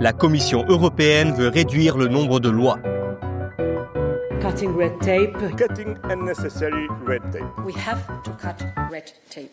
La Commission européenne veut réduire le nombre de lois. Cutting red tape. Cutting unnecessary red tape. We have to cut red tape.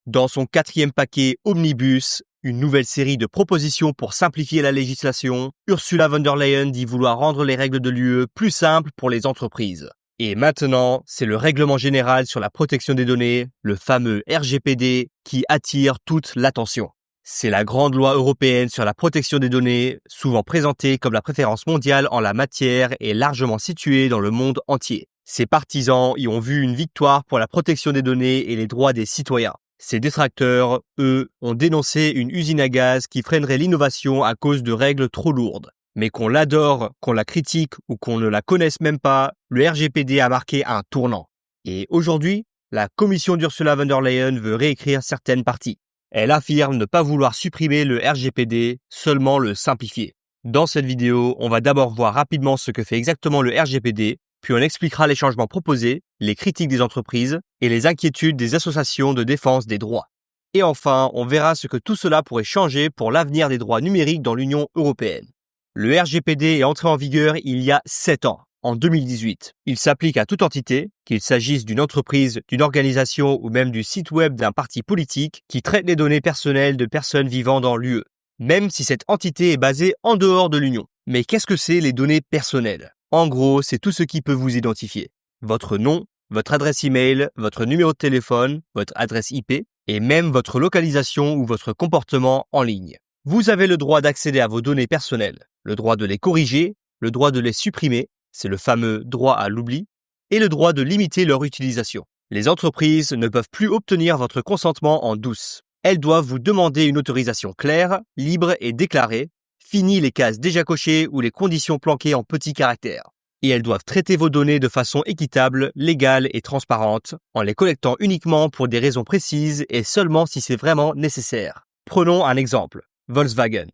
Dans son 4e paquet Omnibus, une nouvelle série de propositions pour simplifier la législation, Ursula von der Leyen dit vouloir rendre les règles de l'UE plus simples pour les entreprises. Et maintenant, c'est le règlement général sur la protection des données, le fameux RGPD, qui attire toute l'attention. C'est la grande loi européenne sur la protection des données, souvent présentée comme la préférence mondiale en la matière et largement située dans le monde entier. Ses partisans y ont vu une victoire pour la protection des données et les droits des citoyens. Ses détracteurs, eux, ont dénoncé une usine à gaz qui freinerait l'innovation à cause de règles trop lourdes. Mais qu'on l'adore, qu'on la critique ou qu'on ne la connaisse même pas, le RGPD a marqué un tournant. Et aujourd'hui, la commission d'Ursula von der Leyen veut réécrire certaines parties. Elle affirme ne pas vouloir supprimer le RGPD, seulement le simplifier. Dans cette vidéo, on va d'abord voir rapidement ce que fait exactement le RGPD, puis on expliquera les changements proposés, les critiques des entreprises et les inquiétudes des associations de défense des droits. Et enfin, on verra ce que tout cela pourrait changer pour l'avenir des droits numériques dans l'Union européenne. Le RGPD est entré en vigueur il y a 7 ans, en 2018. Il s'applique à toute entité, qu'il s'agisse d'une entreprise, d'une organisation ou même du site web d'un parti politique qui traite les données personnelles de personnes vivant dans l'UE, même si cette entité est basée en dehors de l'Union. Mais qu'est-ce que c'est les données personnelles ? En gros, c'est tout ce qui peut vous identifier. Votre nom, votre adresse email, votre numéro de téléphone, votre adresse IP et même votre localisation ou votre comportement en ligne. Vous avez le droit d'accéder à vos données personnelles, le droit de les corriger, le droit de les supprimer, c'est le fameux droit à l'oubli, et le droit de limiter leur utilisation. Les entreprises ne peuvent plus obtenir votre consentement en douce. Elles doivent vous demander une autorisation claire, libre et déclarée. Fini les cases déjà cochées ou les conditions planquées en petits caractères. Et elles doivent traiter vos données de façon équitable, légale et transparente, en les collectant uniquement pour des raisons précises et seulement si c'est vraiment nécessaire. Prenons un exemple, Volkswagen.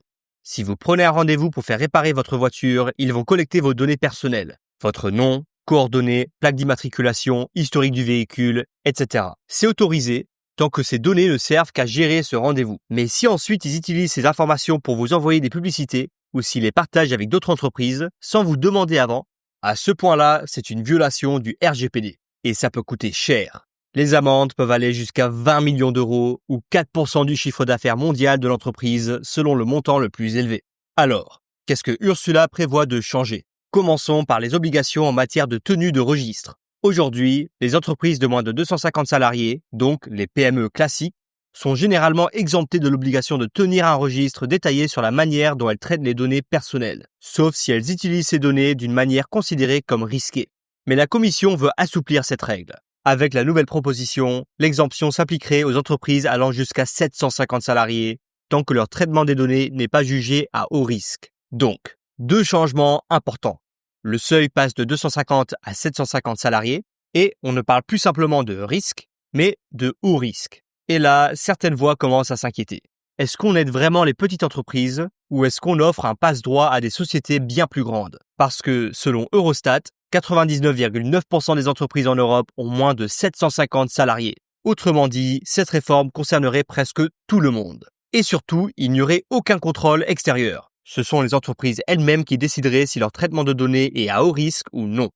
Si vous prenez un rendez-vous pour faire réparer votre voiture, ils vont collecter vos données personnelles. Votre nom, coordonnées, plaque d'immatriculation, historique du véhicule, etc. C'est autorisé, tant que ces données ne servent qu'à gérer ce rendez-vous. Mais si ensuite ils utilisent ces informations pour vous envoyer des publicités ou s'ils les partagent avec d'autres entreprises sans vous demander avant, à ce point-là, c'est une violation du RGPD. Et ça peut coûter cher. Les amendes peuvent aller jusqu'à 20 millions d'euros ou 4% du chiffre d'affaires mondial de l'entreprise selon le montant le plus élevé. Alors, qu'est-ce que Ursula prévoit de changer ? Commençons par les obligations en matière de tenue de registre. Aujourd'hui, les entreprises de moins de 250 salariés, donc les PME classiques, sont généralement exemptées de l'obligation de tenir un registre détaillé sur la manière dont elles traitent les données personnelles, sauf si elles utilisent ces données d'une manière considérée comme risquée. Mais la Commission veut assouplir cette règle. Avec la nouvelle proposition, l'exemption s'appliquerait aux entreprises allant jusqu'à 750 salariés, tant que leur traitement des données n'est pas jugé à haut risque. Donc, 2 changements importants. Le seuil passe de 250 à 750 salariés et on ne parle plus simplement de risque, mais de haut risque. Et là, certaines voix commencent à s'inquiéter. Est-ce qu'on aide vraiment les petites entreprises ou est-ce qu'on offre un passe-droit à des sociétés bien plus grandes ? Parce que, selon Eurostat, 99,9% des entreprises en Europe ont moins de 750 salariés. Autrement dit, cette réforme concernerait presque tout le monde. Et surtout, il n'y aurait aucun contrôle extérieur. Ce sont les entreprises elles-mêmes qui décideraient si leur traitement de données est à haut risque ou non.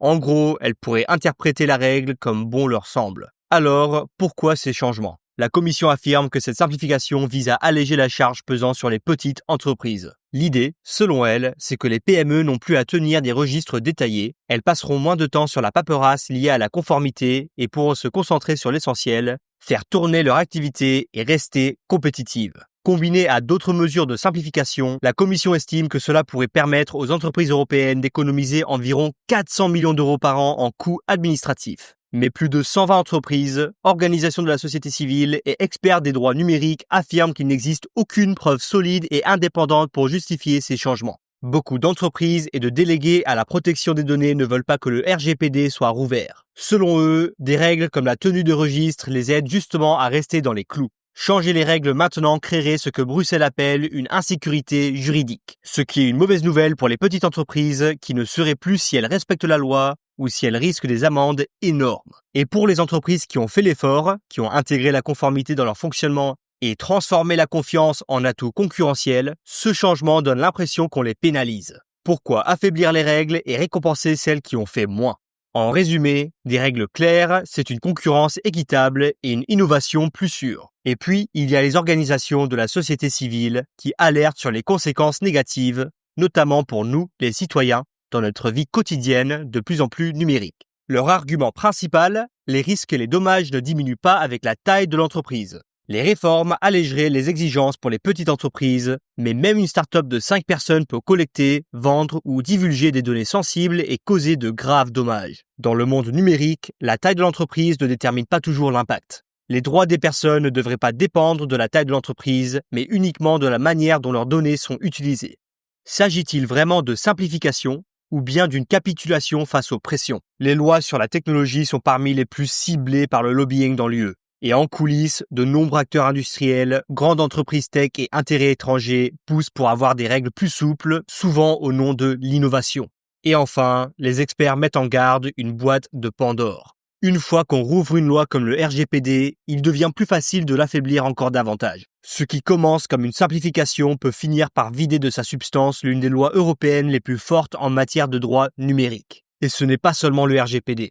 En gros, elles pourraient interpréter la règle comme bon leur semble. Alors, pourquoi ces changements ? La Commission affirme que cette simplification vise à alléger la charge pesant sur les petites entreprises. L'idée, selon elle, c'est que les PME n'ont plus à tenir des registres détaillés, elles passeront moins de temps sur la paperasse liée à la conformité et pourront se concentrer sur l'essentiel, faire tourner leur activité et rester compétitives. Combiné à d'autres mesures de simplification, la Commission estime que cela pourrait permettre aux entreprises européennes d'économiser environ 400 millions d'euros par an en coûts administratifs. Mais plus de 120 entreprises, organisations de la société civile et experts des droits numériques affirment qu'il n'existe aucune preuve solide et indépendante pour justifier ces changements. Beaucoup d'entreprises et de délégués à la protection des données ne veulent pas que le RGPD soit rouvert. Selon eux, des règles comme la tenue de registre les aident justement à rester dans les clous. Changer les règles maintenant créerait ce que Bruxelles appelle une insécurité juridique. Ce qui est une mauvaise nouvelle pour les petites entreprises qui ne sauraient plus si elles respectent la loi ou si elles risquent des amendes énormes. Et pour les entreprises qui ont fait l'effort, qui ont intégré la conformité dans leur fonctionnement et transformé la confiance en atout concurrentiel, ce changement donne l'impression qu'on les pénalise. Pourquoi affaiblir les règles et récompenser celles qui ont fait moins ? En résumé, des règles claires, c'est une concurrence équitable et une innovation plus sûre. Et puis, il y a les organisations de la société civile qui alertent sur les conséquences négatives, notamment pour nous, les citoyens, dans notre vie quotidienne de plus en plus numérique. Leur argument principal, les risques et les dommages ne diminuent pas avec la taille de l'entreprise. Les réformes allégeraient les exigences pour les petites entreprises, mais même une start-up de 5 personnes peut collecter, vendre ou divulguer des données sensibles et causer de graves dommages. Dans le monde numérique, la taille de l'entreprise ne détermine pas toujours l'impact. Les droits des personnes ne devraient pas dépendre de la taille de l'entreprise, mais uniquement de la manière dont leurs données sont utilisées. S'agit-il vraiment de simplification ou bien d'une capitulation face aux pressions ? Les lois sur la technologie sont parmi les plus ciblées par le lobbying dans l'UE. Et en coulisses, de nombreux acteurs industriels, grandes entreprises tech et intérêts étrangers poussent pour avoir des règles plus souples, souvent au nom de l'innovation. Et enfin, les experts mettent en garde une boîte de Pandore. Une fois qu'on rouvre une loi comme le RGPD, il devient plus facile de l'affaiblir encore davantage. Ce qui commence comme une simplification peut finir par vider de sa substance l'une des lois européennes les plus fortes en matière de droit numérique. Et ce n'est pas seulement le RGPD.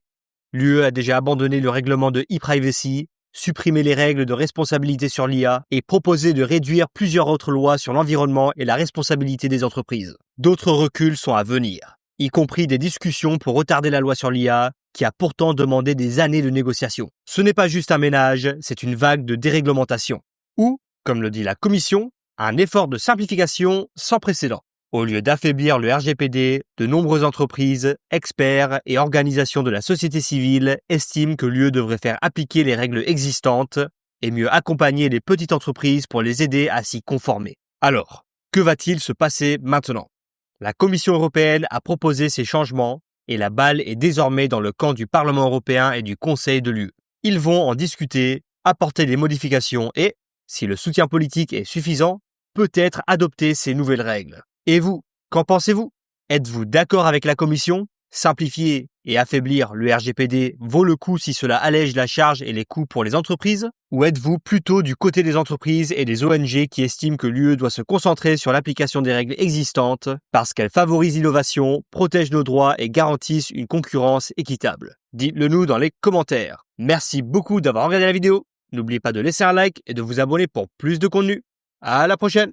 L'UE a déjà abandonné le règlement de e-privacy, supprimer les règles de responsabilité sur l'IA et proposer de réduire plusieurs autres lois sur l'environnement et la responsabilité des entreprises. D'autres reculs sont à venir, y compris des discussions pour retarder la loi sur l'IA, qui a pourtant demandé des années de négociations. Ce n'est pas juste un ménage, c'est une vague de déréglementation. Ou, comme le dit la Commission, un effort de simplification sans précédent. Au lieu d'affaiblir le RGPD, de nombreuses entreprises, experts et organisations de la société civile estiment que l'UE devrait faire appliquer les règles existantes et mieux accompagner les petites entreprises pour les aider à s'y conformer. Alors, que va-t-il se passer maintenant ? La Commission européenne a proposé ces changements et la balle est désormais dans le camp du Parlement européen et du Conseil de l'UE. Ils vont en discuter, apporter des modifications et, si le soutien politique est suffisant, peut-être adopter ces nouvelles règles. Et vous, qu'en pensez-vous ? Êtes-vous d'accord avec la Commission ? Simplifier et affaiblir le RGPD vaut le coup si cela allège la charge et les coûts pour les entreprises ? Ou êtes-vous plutôt du côté des entreprises et des ONG qui estiment que l'UE doit se concentrer sur l'application des règles existantes parce qu'elles favorisent l'innovation, protègent nos droits et garantissent une concurrence équitable ? Dites-le nous dans les commentaires. Merci beaucoup d'avoir regardé la vidéo. N'oubliez pas de laisser un like et de vous abonner pour plus de contenu. À la prochaine!